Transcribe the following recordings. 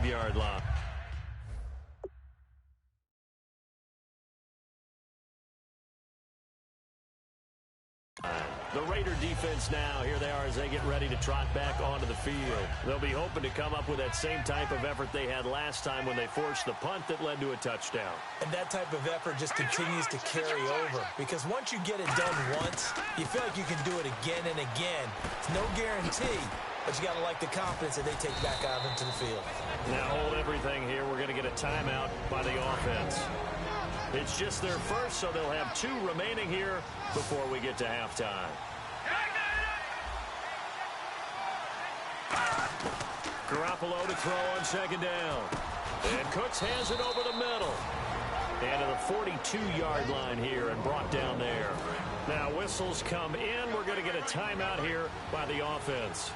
25-yard line. The Raider defense now, here they are as they get ready to trot back onto the field. They'll be hoping to come up with that same type of effort they had last time when they forced the punt that led to a touchdown. And that type of effort just continues to carry over, because once you get it done once, you feel like you can do it again and again. It's no guarantee, but you got to like the confidence that they take back out into the field. Now hold everything here. We're going to get a timeout by the offense. It's just their first, so they'll have 2 remaining here before we get to halftime. Garoppolo to throw on second down. And Cooks has it over the middle. And to the 42-yard line here and brought down there. Now whistles come in. We're going to get a timeout here by the offense.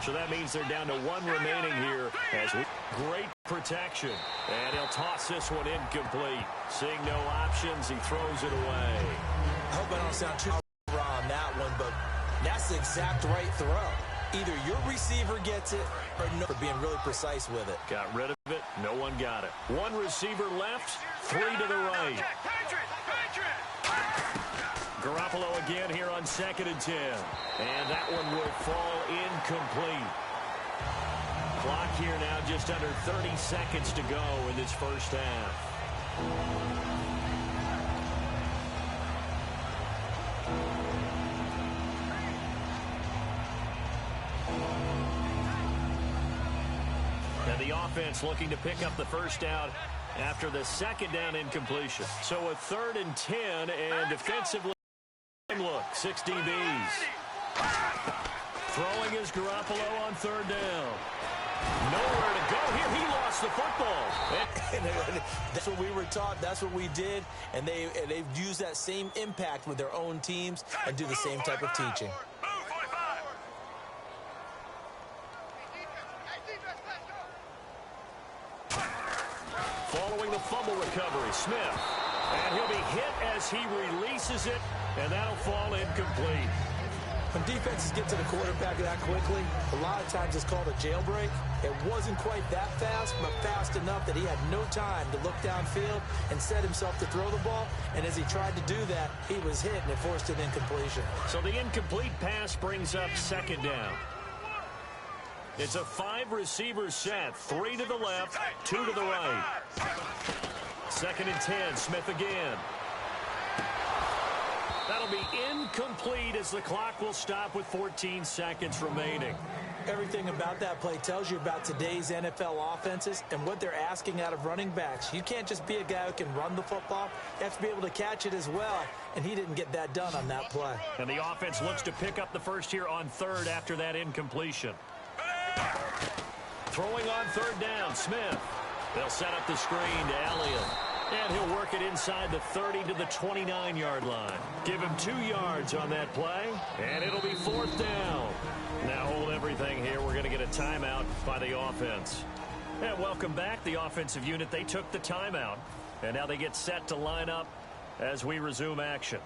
So that means they're down to 1 remaining here. Great protection. And he'll toss this one incomplete. Seeing no options, he throws it away. I hope I don't sound too raw on that one, but that's the exact right throw. Either your receiver gets it or no, for being really precise with it. Got rid of it. No one got it. 1 receiver left, 3 to the right. Garoppolo again here on 2nd and 10. And that one will fall incomplete. Clock here now just under 30 seconds to go in this first half. And the offense looking to pick up the first down after the second down incompletion. So a 3rd and 10, and defensively, look, 6 DBs. Throwing is Garoppolo on 3rd down. Nowhere to go here. He lost the football. That's what we were taught. That's what we did. And they've used that same impact with their own teams and do the same type of teaching. Following the fumble recovery, Smith. And he'll be hit as he releases it, and that'll fall incomplete. When defenses get to the quarterback that quickly, a lot of times it's called a jailbreak. It wasn't quite that fast, but fast enough that he had no time to look downfield and set himself to throw the ball. And as he tried to do that, he was hit, and it forced an incompletion. So the incomplete pass brings up 2nd down. It's a 5-receiver set, 3 to the left, 2 to the right. 2nd and 10, Smith again. That'll be incomplete as the clock will stop with 14 seconds remaining. Everything about that play tells you about today's NFL offenses and what they're asking out of running backs. You can't just be a guy who can run the football. You have to be able to catch it as well, and he didn't get that done on that play. And the offense looks to pick up the first here on 3rd after that incompletion. Throwing on 3rd down, Smith. They'll set up the screen to Elliott. And he'll work it inside the 30 to the 29-yard line. Give him 2 yards on that play, and it'll be 4th down. Now hold everything here. We're going to get a timeout by the offense. And welcome back, the offensive unit. They took the timeout, and now they get set to line up as we resume action.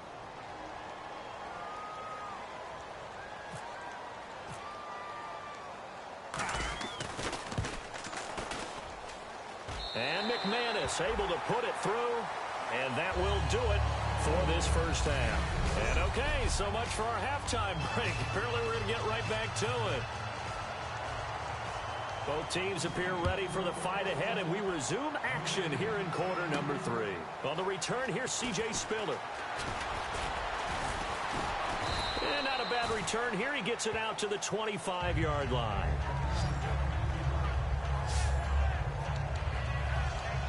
And McManus able to put it through, and that will do it for this first half. And okay, so much for our halftime break. Apparently we're going to get right back to it. Both teams appear ready for the fight ahead, and we resume action here in quarter number 3. On the return, here's C.J. Spiller. And not a bad return here. He gets it out to the 25-yard line.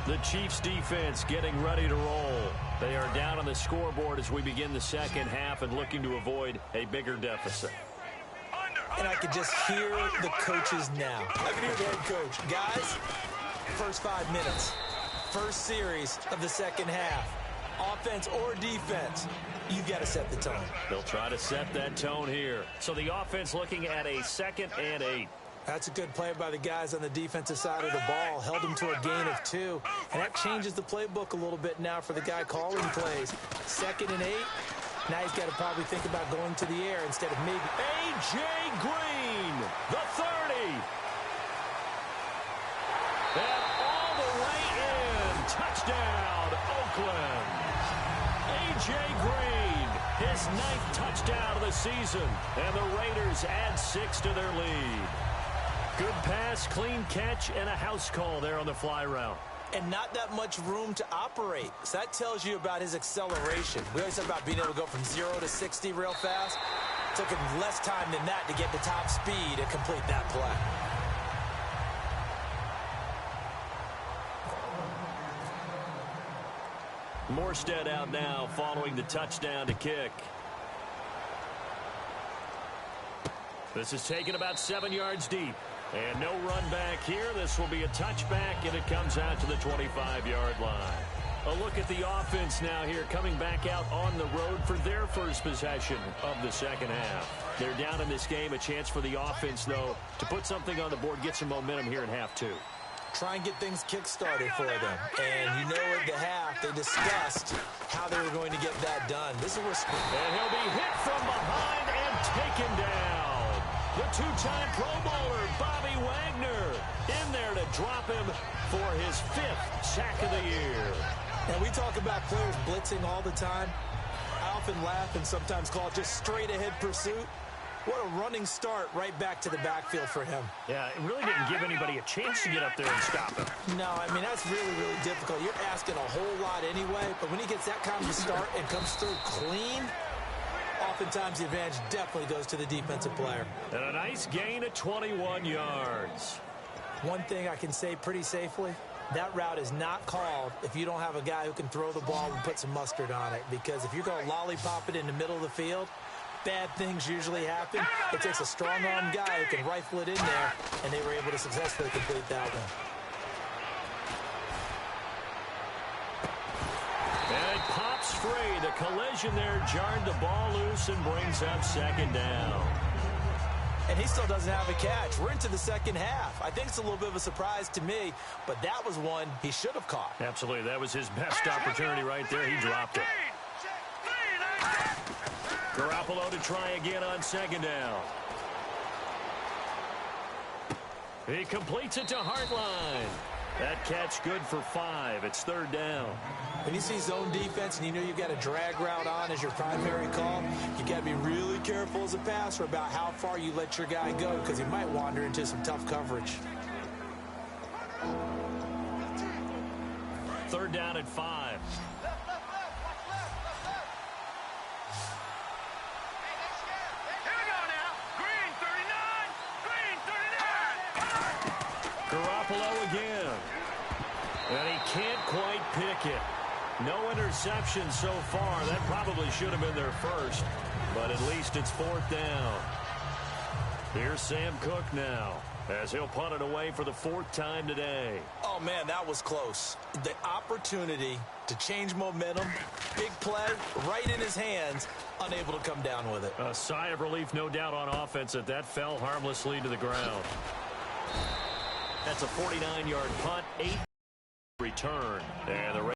The Chiefs defense getting ready to roll. They are down on the scoreboard as we begin the second half and looking to avoid a bigger deficit. And I could just hear the coaches now. I can hear the head coach. Guys, first 5 minutes. First series of the second half. Offense or defense, you've got to set the tone. They'll try to set that tone here. So the offense looking at a 2nd and 8. That's a good play by the guys on the defensive side of the ball. Held him to a gain of 2. And that changes the playbook a little bit now for the guy calling plays. 2nd and 8. Now he's got to probably think about going to the air instead of maybe. A.J. Green, the 30. And all the way in. Touchdown, Oakland. A.J. Green, his 9th touchdown of the season. And the Raiders add 6 to their lead. Good pass, clean catch, and a house call there on the fly route. And not that much room to operate. So that tells you about his acceleration. We always talk about being able to go from 0 to 60 real fast. It took him less time than that to get to top speed and complete that play. Morstead out now following the touchdown to kick. This is taken about 7 yards deep. And no run back here. This will be a touchback, and it comes out to the 25-yard line. A look at the offense now here, coming back out on the road for their first possession of the second half. They're down in this game. A chance for the offense, though, to put something on the board, get some momentum here in half 2. Try and get things kick-started for them. And you know at the half, they discussed how they were going to get that done. This is where... And he'll be hit from behind and taken down. The 2-time Pro Bowler, Bobby Wagner, in there to drop him for his 5th sack of the year. And we talk about players blitzing all the time. I often laugh and sometimes call it just straight-ahead pursuit. What a running start right back to the backfield for him. Yeah, it really didn't give anybody a chance to get up there and stop him. No, I mean, that's really, really difficult. You're asking a whole lot anyway, but when he gets that kind of a start and comes through clean, oftentimes the advantage definitely goes to the defensive player. And a nice gain of 21 yards. One thing I can say pretty safely, that route is not called if you don't have a guy who can throw the ball and put some mustard on it. Because if you're going to lollipop it in the middle of the field, bad things usually happen. It takes a strong-arm guy who can rifle it in there, and they were able to successfully complete that one. And it pops free. The collision there jarred the ball loose and brings up second down. And he still doesn't have a catch. We're into the second half. I think it's a little bit of a surprise to me, but that was one he should have caught. Absolutely. That was his best opportunity right there. He dropped it. Garoppolo to try again on second down. He completes it to Hartline. That catch good for 5. It's third down. When you see zone defense and you know you've got a drag route on as your primary call, you got to be really careful as a passer about how far you let your guy go because he might wander into some tough coverage. Third down at 5. Garoppolo again. And he can't quite pick it. No interception so far. That probably should have been their first. But at least it's fourth down. Here's Sam Cook now, as he'll punt it away for the 4th time today. Oh, man, that was close. The opportunity to change momentum, big play, right in his hands, unable to come down with it. A sigh of relief, no doubt, on offense that fell harmlessly to the ground. That's a 49-yard punt, 8 return. And the